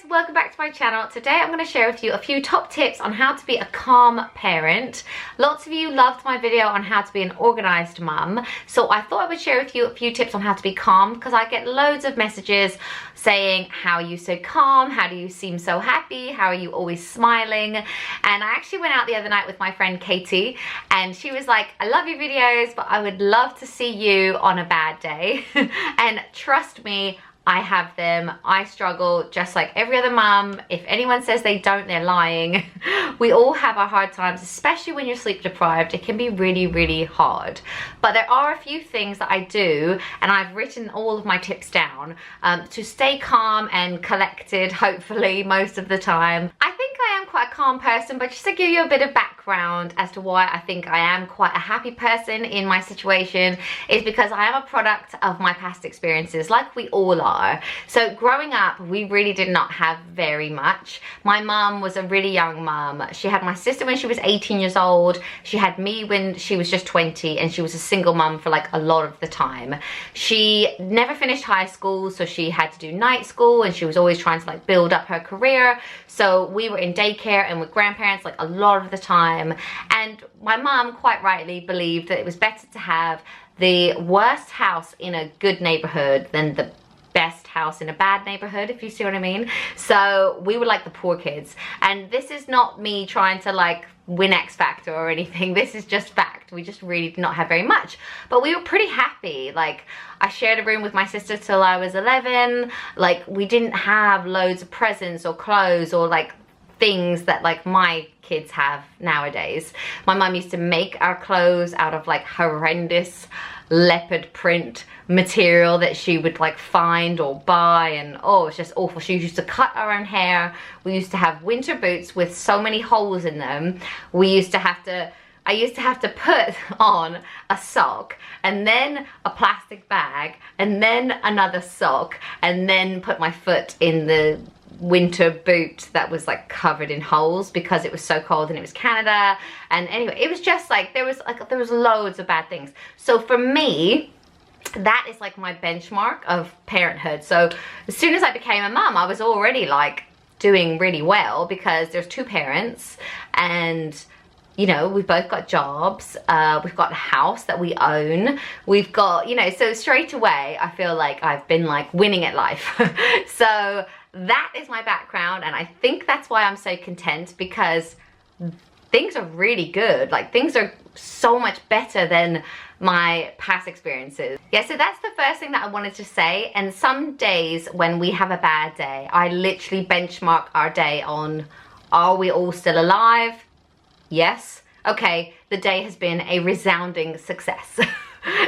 welcome back to my channel. Today I'm going to share with you a few top tips on how to be a calm parent. Lots of you loved my video on how to be an organized mum, so I thought I would share with you a few tips on how to be calm, because I get loads of messages saying, how are you so calm, how do you seem so happy, how are you always smiling? And I actually went out the other night with my friend Katie, and she was like, I love your videos, but I would love to see you on a bad day. And trust me, I have them. I struggle just like every other mum. If anyone says they don't, they're lying. We all have our hard times, especially when you're sleep deprived. It can be really, really hard. But there are a few things that I do, and I've written all of my tips down to stay calm and collected, hopefully, most of the time. I think I am quite a calm person, but just to give you a bit of background as to why I think I am quite a happy person in my situation is because I am a product of my past experiences, like we all are. So growing up, we really did not have very much. My mum was a really young mum. She had my sister when she was 18 years old. She had me when she was just 20, and she was a single mum for like a lot of the time. She never finished high school, so she had to do night school, and she was always trying to like build up her career. So we were in daycare and with grandparents like a lot of the time. And my mum quite rightly believed that it was better to have the worst house in a good neighborhood than the best house in a bad neighborhood, if you see what I mean. So we were like the poor kids, and this is not me trying to like win X Factor or anything. This is just fact. We just really did not have very much, but we were pretty happy. Like, I shared a room with my sister till I was 11. Like, we didn't have loads of presents or clothes or like things that like my kids have nowadays. My mum used to make our clothes out of like horrendous leopard print material that she would like find or buy, and oh, it's just awful. She used to cut our own hair. We used to have winter boots with so many holes in them. I used to have to put on a sock, and then a plastic bag, and then another sock, and then put my foot in the winter boot that was like covered in holes because it was so cold and it was Canada. And anyway, it was just like there was loads of bad things. So for me, that is like my benchmark of parenthood. So as soon as I became a mum, I was already like doing really well because there's two parents, and you know, we've both got jobs, we've got a house that we own, we've got, you know, so straight away I feel like I've been like winning at life. So that is my background, and I think that's why I'm so content, because things are really good. Like, things are so much better than my past experiences. Yeah, so that's the first thing that I wanted to say. And some days when we have a bad day, I literally benchmark our day on, are we all still alive? Yes. Okay, the day has been a resounding success.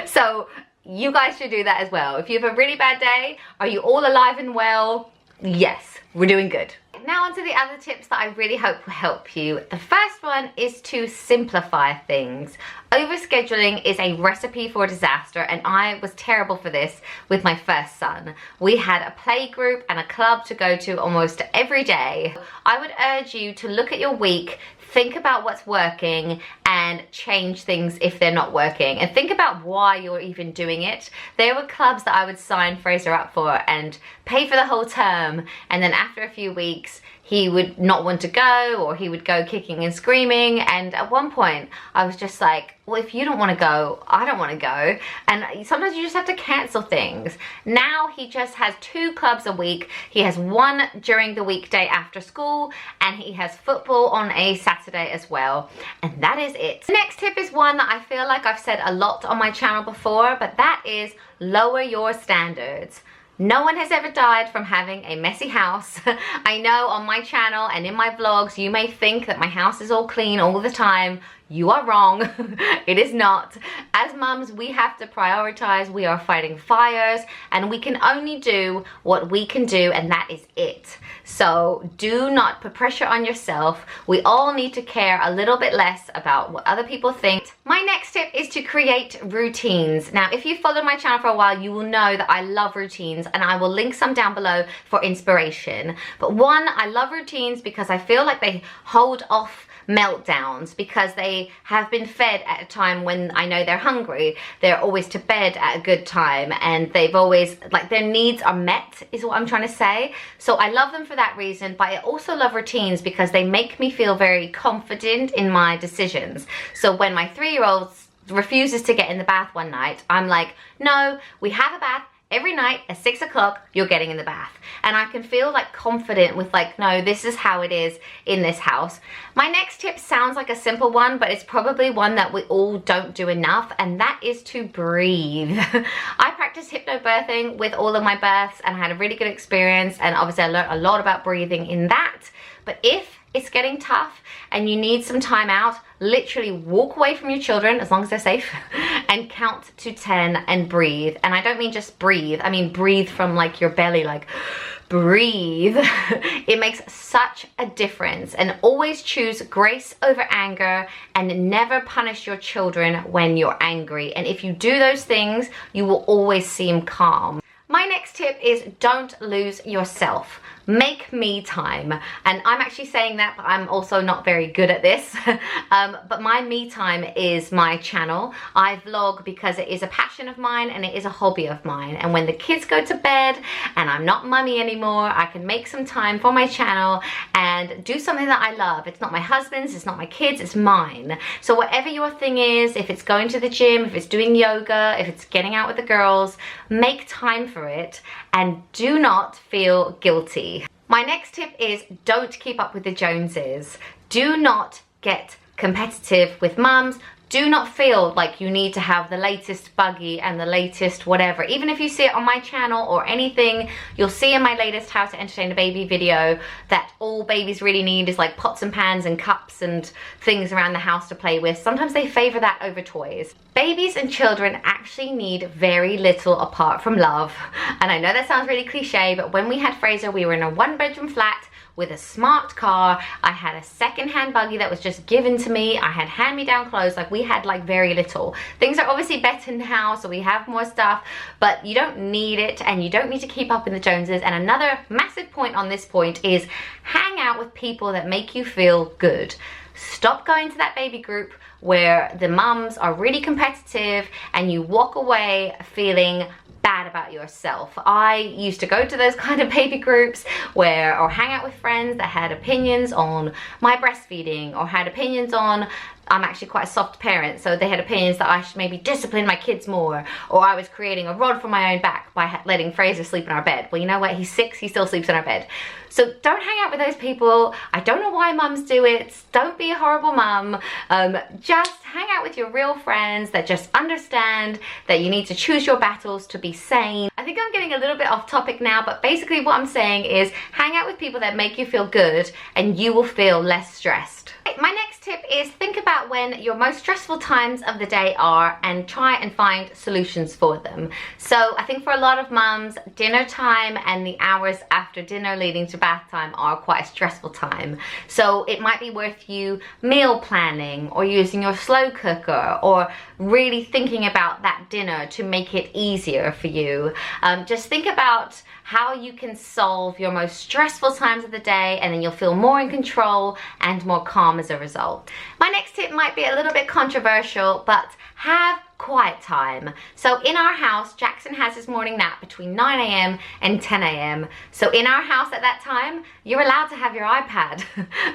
So you guys should do that as well. If you have a really bad day, are you all alive and well? Yes, we're doing good. Now on to the other tips that I really hope will help you. The first one is to simplify things. Overscheduling is a recipe for disaster, and I was terrible for this with my first son. We had a play group and a club to go to almost every day. I would urge you to look at your week, think about what's working, and change things if they're not working, and think about why you're even doing it. There were clubs that I would sign Fraser up for and pay for the whole term, and then after a few weeks he would not want to go, or he would go kicking and screaming. And at one point I was just like, well, if you don't want to go, I don't want to go. And sometimes you just have to cancel things. Now he just has 2 clubs a week. He has one during the weekday after school, and he has football on a Saturday as well. And that is it. The next tip is one that I feel like I've said a lot on my channel before, but that is lower your standards. No one has ever died from having a messy house. I know on my channel and in my vlogs, you may think that my house is all clean all the time. You are wrong. It is not. As mums, we have to prioritize. We are fighting fires, and we can only do what we can do, and that is it. So do not put pressure on yourself. We all need to care a little bit less about what other people think. My next tip is to create routines. Now, if you've followed my channel for a while, you will know that I love routines, and I will link some down below for inspiration. But one, I love routines because I feel like they hold off meltdowns, because they they have been fed at a time when I know they're hungry. They're always to bed at a good time, and they've always, like, their needs are met is what I'm trying to say. So I love them for that reason, but I also love routines because they make me feel very confident in my decisions. So when my 3-year-old refuses to get in the bath one night, I'm like, no, we have a bath every night at 6 o'clock, you're getting in the bath. And I can feel like confident with like, no, this is how it is in this house. My next tip sounds like a simple one, but it's probably one that we all don't do enough, and that is to breathe. I practice hypnobirthing with all of my births, and I had a really good experience, and obviously I learned a lot about breathing in that. But if it's getting tough and you need some time out, literally walk away from your children, as long as they're safe, and count to 10 and breathe. And I don't mean just breathe, I mean breathe from like your belly, like breathe. It makes such a difference. And always choose grace over anger, and never punish your children when you're angry. And if you do those things, you will always seem calm. My next tip is don't lose yourself. Make me time. And I'm actually saying that, but I'm also not very good at this. But my me time is my channel. I vlog because it is a passion of mine and it is a hobby of mine. And when the kids go to bed and I'm not mummy anymore, I can make some time for my channel and do something that I love. It's not my husband's, it's not my kids', it's mine. So whatever your thing is, if it's going to the gym, if it's doing yoga, if it's getting out with the girls, make time for it and do not feel guilty. My next tip is don't keep up with the Joneses. Do not get competitive with mums. Do not feel like you need to have the latest buggy and the latest whatever. Even if you see it on my channel or anything, you'll see in my latest How to Entertain a Baby video that all babies really need is like pots and pans and cups and things around the house to play with. Sometimes they favor that over toys. Babies and children actually need very little apart from love. And I know that sounds really cliche, but when we had Fraser, we were in a 1-bedroom flat with a smart car. I had a second-hand buggy that was just given to me. I had hand-me-down clothes. Like, we had like very little. Things are obviously better now, so we have more stuff, but you don't need it and you don't need to keep up with the Joneses. And another massive point on this point is hang out with people that make you feel good. Stop going to that baby group where the mums are really competitive and you walk away feeling bad about yourself. I used to go to those kind of baby groups or hang out with friends that had opinions on my breastfeeding, or had opinions on, I'm actually quite a soft parent, so they had opinions that I should maybe discipline my kids more, or I was creating a rod for my own back by letting Fraser sleep in our bed. Well, you know what? He's 6, he still sleeps in our bed. So don't hang out with those people. I don't know why mums do it. Don't be a horrible mum. Just hang out with your real friends that just understand that you need to choose your battles to be sane. I think I'm getting a little bit off topic now, but basically what I'm saying is hang out with people that make you feel good and you will feel less stressed. My next tip is think about when your most stressful times of the day are and try and find solutions for them. So I think for a lot of mums, dinner time and the hours after dinner leading to bath time are quite a stressful time. So it might be worth you meal planning or using your slow cooker or really thinking about that dinner to make it easier for you. Just think about how you can solve your most stressful times of the day, and then you'll feel more in control and more calm as a result. My next tip might be a little bit controversial, but have quiet time. So in our house, Jackson has his morning nap between 9 a.m. and 10 a.m. So in our house at that time, you're allowed to have your iPad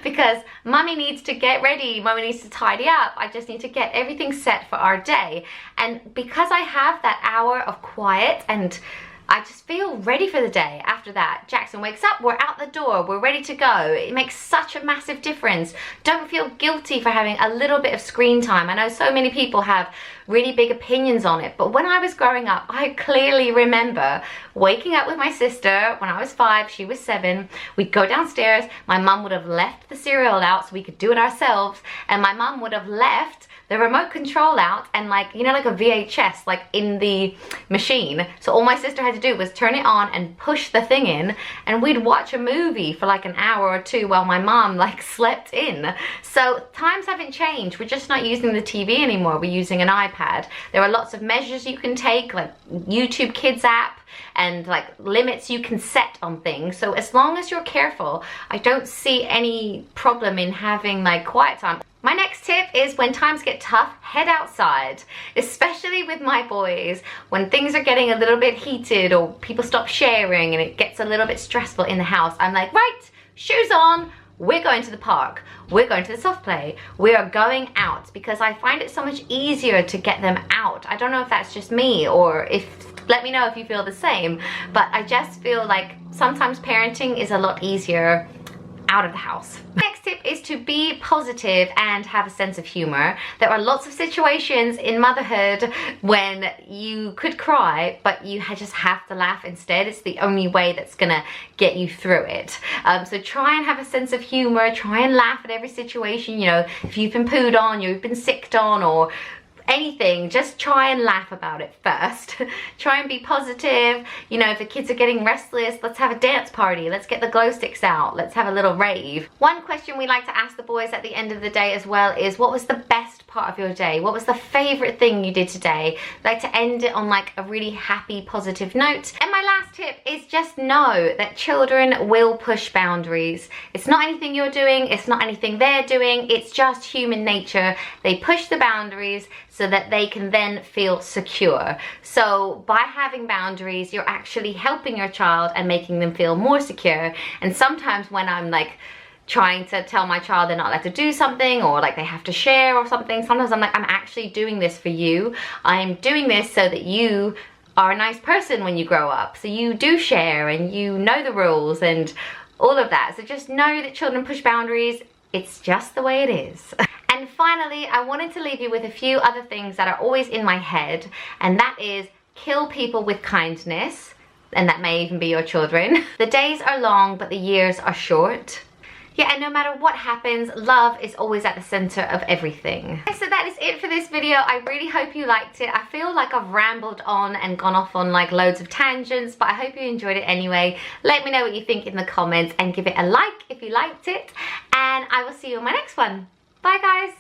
because mummy needs to get ready, mummy needs to tidy up. I just need to get everything set for our day. And because I have that hour of quiet and I just feel ready for the day after that. Jackson wakes up, we're out the door, we're ready to go. It makes such a massive difference. Don't feel guilty for having a little bit of screen time. I know so many people have really big opinions on it, but when I was growing up, I clearly remember waking up with my sister when I was 5, she was 7. We'd go downstairs, my mum would have left the cereal out so we could do it ourselves, and my mum would have left the remote control out and, like, you know, like a VHS, like in the machine. So all my sister had to do was turn it on and push the thing in, and we'd watch a movie for like an hour or two while my mom like slept in. So times haven't changed. We're just not using the TV anymore. We're using an iPad. There are lots of measures you can take, like YouTube Kids app, and like limits you can set on things. So as long as you're careful, I don't see any problem in having like quiet time. My next tip is when times get tough, head outside, especially with my boys. When things are getting a little bit heated or people stop sharing and it gets a little bit stressful in the house, I'm like, right, shoes on, we're going to the park, we're going to the soft play, we are going out, because I find it so much easier to get them out. I don't know if that's just me, or if, let me know if you feel the same, but I just feel like sometimes parenting is a lot easier out of the house. Next tip is to be positive and have a sense of humor. There are lots of situations in motherhood when you could cry, but you just have to laugh instead. It's the only way that's gonna get you through it. So try and have a sense of humor, try and laugh at every situation. You know, if you've been pooed on, you've been sicked on, or anything, just try and laugh about it first. Try and be positive. You know, if the kids are getting restless, let's have a dance party, let's get the glow sticks out, let's have a little rave. One question we like to ask the boys at the end of the day as well is, what was the best part of your day? What was the favorite thing you did today? We like to end it on like a really happy, positive note. And my last tip is just know that children will push boundaries. It's not anything you're doing, it's not anything they're doing, it's just human nature. They push the boundaries so that they can then feel secure. So by having boundaries, you're actually helping your child and making them feel more secure. And sometimes when I'm like trying to tell my child they're not allowed to do something, or like they have to share or something, sometimes I'm like, I'm actually doing this for you. I'm doing this so that you are a nice person when you grow up. So you do share and you know the rules and all of that. So just know that children push boundaries. It's just the way it is. And finally, I wanted to leave you with a few other things that are always in my head, and that is kill people with kindness, and that may even be your children. The days are long, but the years are short. Yeah, and no matter what happens, love is always at the center of everything. So that is it for this video. I really hope you liked it. I feel like I've rambled on and gone off on like loads of tangents, but I hope you enjoyed it anyway. Let me know what you think in the comments and give it a like if you liked it. And I will see you in my next one. Bye guys.